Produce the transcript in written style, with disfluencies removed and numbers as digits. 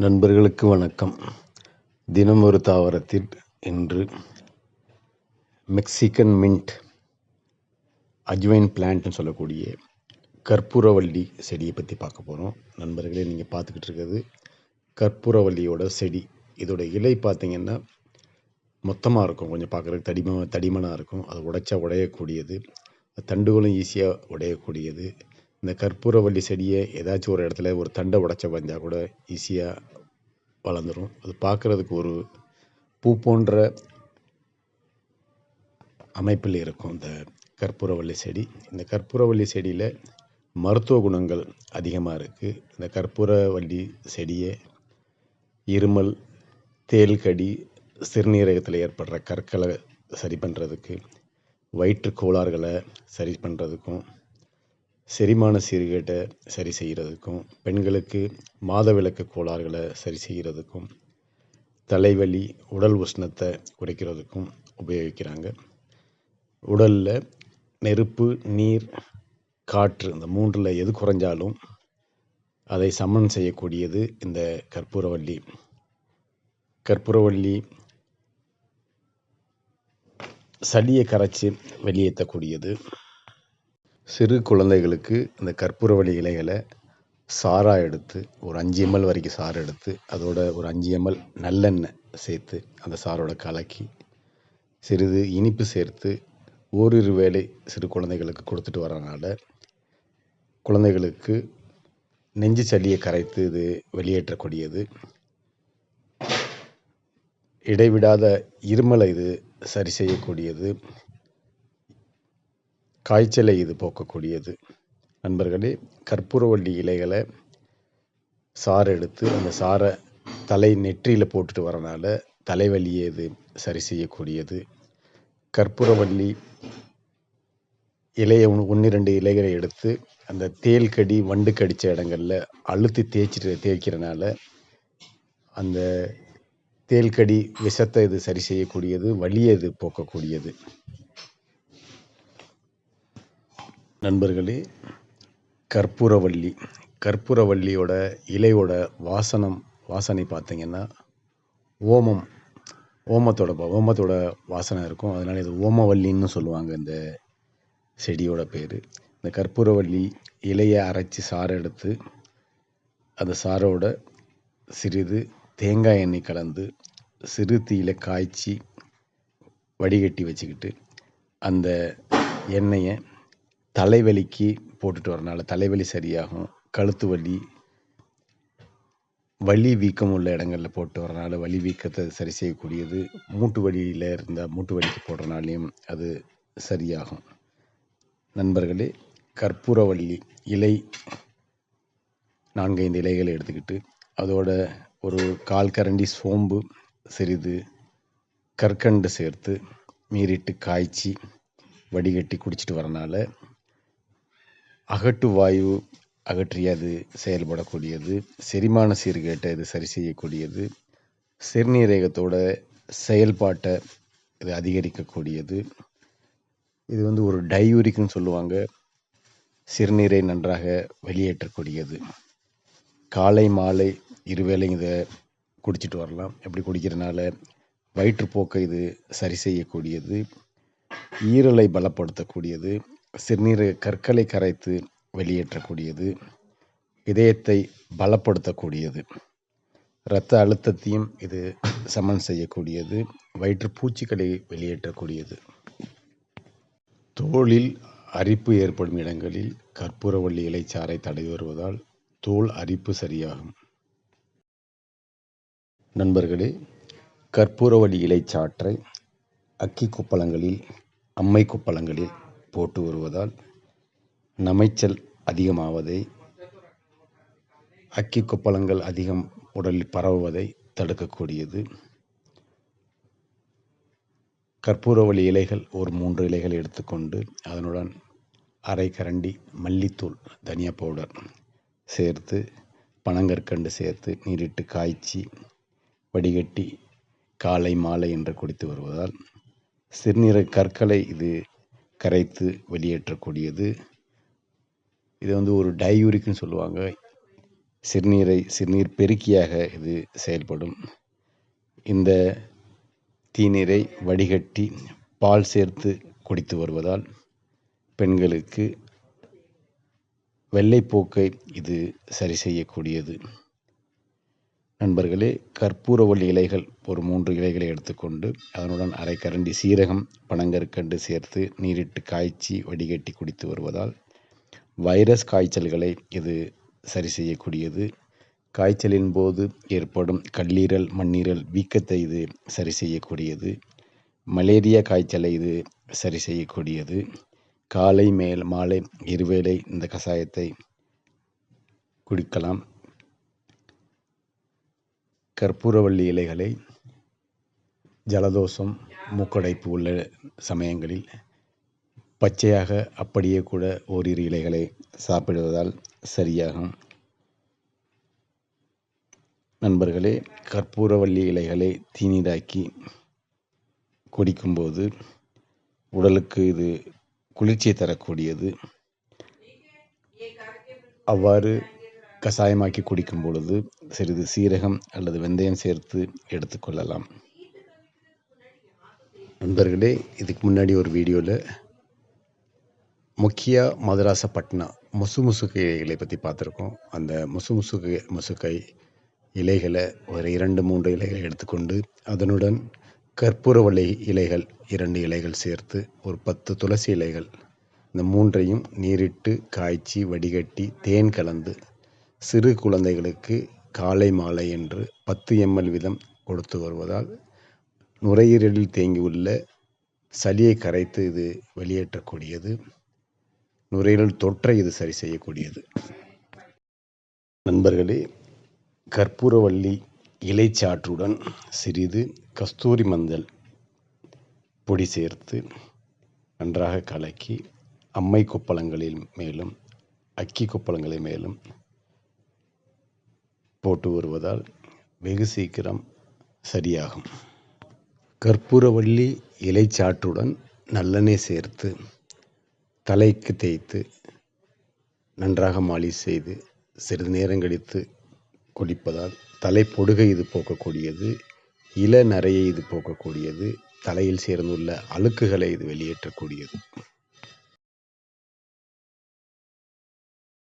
நண்பர்களுக்கு வணக்கம். தினம் ஒரு தாவரத்தில் இன்று மெக்சிகன் மின்ட் அஜ்வைன் பிளான்ட்னு சொல்லக்கூடிய கற்பூரவள்ளி செடியை பற்றி பார்க்க போகிறோம். நண்பர்களே, நீங்கள் பார்த்துக்கிட்டு இருக்கிறது கற்பூரவள்ளியோட செடி. இதோட இலை பார்த்தீங்கன்னா மொத்தமாக இருக்கும், கொஞ்சம் பார்க்குறதுக்கு தடிமனாக இருக்கும். அது உடைச்சா உடையக்கூடியது, தண்டுகளும் ஈஸியாக உடையக்கூடியது. இந்த கற்பூரவள்ளி செடியை ஏதாச்சும் ஒரு இடத்துல ஒரு தண்டை உடைச்ச வந்தால் கூட ஈஸியாக வளர்ந்துடும். அது பார்க்குறதுக்கு ஒரு பூ போன்ற அமைப்பில் இருக்கும் இந்த கற்பூரவள்ளி செடி. இந்த கற்பூரவள்ளி செடியில் மருத்துவ குணங்கள் அதிகமாக இருக்குது. இந்த கற்பூரவள்ளி செடியை இருமல், தேள்கடி, சிறுநீரகத்தில் ஏற்படுற கற்களை சரி பண்ணுறதுக்கு, வயிற்று கோளாறுகளை சரி பண்ணுறதுக்கும், செரிமான சீர்கேட்டை சரி செய்கிறதுக்கும், பெண்களுக்கு மாதவிலக்கு கோளாறுகளை சரி செய்கிறதுக்கும், தலைவலி, உடல் உஷ்ணத்தை குறைக்கிறதுக்கும் உபயோகிக்கிறாங்க. உடலில் நெருப்பு, நீர், காற்று இந்த மூன்றில் எது குறைஞ்சாலும் அதை சமன் செய்யக்கூடியது இந்த கற்பூரவள்ளி. கற்பூரவள்ளி சளியை கரைச்சி வெளியேற்றக்கூடியது. சிறு குழந்தைகளுக்கு இந்த கற்பூரவள்ளி இலைகளை சாராக எடுத்து ஒரு 5 ml வரைக்கும் சாறு எடுத்து அதோட ஒரு 5 ml நல்லெண்ணெய் சேர்த்து அந்த சாரோட கலக்கி சிறிது இனிப்பு சேர்த்து ஓரிரு வேளை சிறு குழந்தைகளுக்கு கொடுத்துட்டு வரனால குழந்தைகளுக்கு நெஞ்சு சளியை கரைத்து இது வெளியேற்றக்கூடியது. இடைவிடாத இருமலை இது சரி செய்யக்கூடியது. காய்ச்சலை இது போக்கக்கூடியது. நண்பர்களே, கற்பூரவள்ளி இலைகளை சாறு எடுத்து அந்த சாரை நெற்றியில் போட்டுட்டு வரனால தலைவலியை இது சரி செய்யக்கூடியது. கற்பூரவள்ளி இலையை 1-2 இலைகளை எடுத்து அந்த தேள்கடி, வண்டு கடித்த இடங்களில் அழுத்தி தேய்க்கிறனால அந்த தேள்கடி விஷத்தை இது சரி செய்யக்கூடியது, வலியை இது போக்கக்கூடியது. நண்பர்களே, கற்பூரவள்ளியோட இலையோட வாசனை பார்த்தீங்கன்னா ஓமத்தோட வாசனை இருக்கும். அதனால் இது ஓமவல்லின்னு சொல்லுவாங்க இந்த செடியோட பேர். இந்த கற்பூரவள்ளி இலையை அரைச்சி சாறு எடுத்து அந்த சாரோட சிறிது தேங்காய் எண்ணெய் கலந்து சிறு தீயில காய்ச்சி வடிகட்டி வச்சுக்கிட்டு அந்த எண்ணெயை தலைவலிக்கு போட்டுட்டு வரனால தலைவலி சரியாகும். கழுத்து வலி வீக்கம் உள்ள இடங்களில் போட்டு வரனால வலி வீக்கத்தை சரி செய்யக்கூடியது. மூட்டு வலியில் இருந்தால் மூட்டு வலிக்கு போடுறனாலையும் அது சரியாகும். நண்பர்களே, கற்பூரவள்ளி இலை 4-5 இலைகளை எடுத்துக்கிட்டு அதோட ஒரு 1/4 கரண்டி சோம்பு, சிறிது கற்கண்டு சேர்த்து மீறிட்டு காய்ச்சி வடிகட்டி குடிச்சிட்டு வரனால அகட்டு வாயு அகற்றி அது செயல்படக்கூடியது. செரிமான சீர்கேட்டை இது சரி செய்யக்கூடியது. சிறுநீரகத்தோட செயல்பாட்டை இது அதிகரிக்கக்கூடியது. இது ஒரு டையூரிக்னு சொல்லுவாங்க. சிறுநீரை நன்றாக வெளியேற்றக்கூடியது. காலை மாலை இருவேளை இதை குடிச்சிட்டு வரலாம். எப்படி குடிக்கிறதுனால வயிற்றுப்போக்கை இது சரி செய்யக்கூடியது, ஈரலை பலப்படுத்தக்கூடியது, சிறுநீரக கற்களை கரைத்து வெளியேற்றக்கூடியது, இதயத்தை பலப்படுத்தக்கூடியது, இரத்த அழுத்தத்தையும் இது சமன் செய்யக்கூடியது, வயிற்றுப்பூச்சிகளை வெளியேற்றக்கூடியது. தோலில் அரிப்பு ஏற்படும் இடங்களில் கற்பூரவள்ளி இலைச்சாறை தடவி வருவதால் தோல் அரிப்பு சரியாகும். நண்பர்களே, கற்பூரவள்ளி இலைச்சாற்றை அக்கி கொப்பளங்களில், அம்மை கொப்பளங்களில் போட்டு வருவதால் நமைச்சல் அதிகமாவதை, அக்கி கொப்பளங்கள் அதிகம் உடலில் பரவுவதை தடுக்கக்கூடியது. கற்பூரவள்ளி இலைகள் ஒரு 3 இலைகள் எடுத்துக்கொண்டு அதனுடன் 1/2 கரண்டி மல்லித்தூள், தனியா பவுடர் சேர்த்து பனங்கற்கண்டு சேர்த்து நீரிட்டு காய்ச்சி வடிகட்டி காலை மாலை என்று குடித்து வருவதால் சிறுநீரக கற்களை இது கரைத்து வெளியேற்றக்கூடியது. இது ஒரு டையூரிக்னு சொல்லுவாங்க. சிறுநீர் பெருக்கியாக இது செயல்படும். இந்த தீநீரை வடிகட்டி பால் சேர்த்து குடித்து வருவதால் பெண்களுக்கு வெள்ளைப்போக்கை இது சரி செய்யக்கூடியது. நண்பர்களே, கற்பூரவள்ளி இலைகள் ஒரு 3 இலைகளை எடுத்துக்கொண்டு அதனுடன் அரை கரண்டி சீரகம், பனங்கற்கண்டு சேர்த்து நீரிட்டு காய்ச்சி வடிகட்டி குடித்து வருவதால் வைரஸ் காய்ச்சல்களை இது சரி செய்யக்கூடியது. காய்ச்சலின் போது ஏற்படும் கல்லீரல், மண்ணீரல் வீக்கத்தை இது சரி செய்யக்கூடியது. மலேரியா காய்ச்சலை இது சரி செய்யக்கூடியது. காலை மாலை இருவேளை இந்த கஷாயத்தை குடிக்கலாம். கற்பூரவள்ளி இலைகளை ஜலதோஷம், மூக்கடைப்பு உள்ள சமயங்களில் பச்சையாக அப்படியே கூட ஓரிரு இலைகளை சாப்பிடுவதால் சரியாகும். நண்பர்களே, கற்பூரவள்ளி இலைகளை தீநீராக்கி குடிக்கும்போது உடலுக்கு இது குளிர்ச்சியை தரக்கூடியது. அவ்வாறு கஷாயமாக்கி குடிக்கும் பொழுது சிறிது சீரகம் அல்லது வெந்தயம் சேர்த்து எடுத்துக்கொள்ளலாம். நண்பர்களே, இதுக்கு முன்னாடி ஒரு வீடியோவில் முக்கியா மதராசப்பட்டினா முசுமுசுக்கு இலைகளை பற்றி பார்த்துருக்கோம். அந்த முசுக்கை இலைகளை ஒரு 2-3 இலைகளை எடுத்துக்கொண்டு அதனுடன் கற்பூரவள்ளி இலைகள் 2 இலைகள் சேர்த்து ஒரு 10 துளசி இலைகள், இந்த 3ஐயும் நீரிட்டு காய்ச்சி வடிகட்டி தேன் கலந்து சிறு குழந்தைகளுக்கு காலை மாலை என்று 10 ml வீதம் கொடுத்து வருவதால் நுரையீரலில் தேங்கியுள்ள சளியை கரைத்து இது வெளியேற்றக்கூடியது. நுரையீரல் தொற்றை இது சரி செய்யக்கூடியது. நண்பர்களே, கற்பூரவள்ளி இலைச்சாற்றுடன் சிறிது கஸ்தூரி மஞ்சள் பொடி சேர்த்து நன்றாக கலக்கி அம்மை கொப்பளங்களின் மேலும் அக்கி கொப்பளங்களின் மேலும் போட்டு வருவதால் வெகு சீக்கிரம் சரியாகும். கற்பூரவள்ளி இலைச்சாற்றுடன் நல்லெண்ணெய் சேர்த்து தலைக்கு தேய்த்து நன்றாக மாலிஷ் செய்து சிறிது நேரம் கழித்து குளிப்பதால் தலைப்பொடுகை இது போக்கக்கூடியது. இளநரையை இது போக்கக்கூடியது. தலையில் சேர்ந்துள்ள அழுக்குகளை இது வெளியேற்றக்கூடியது.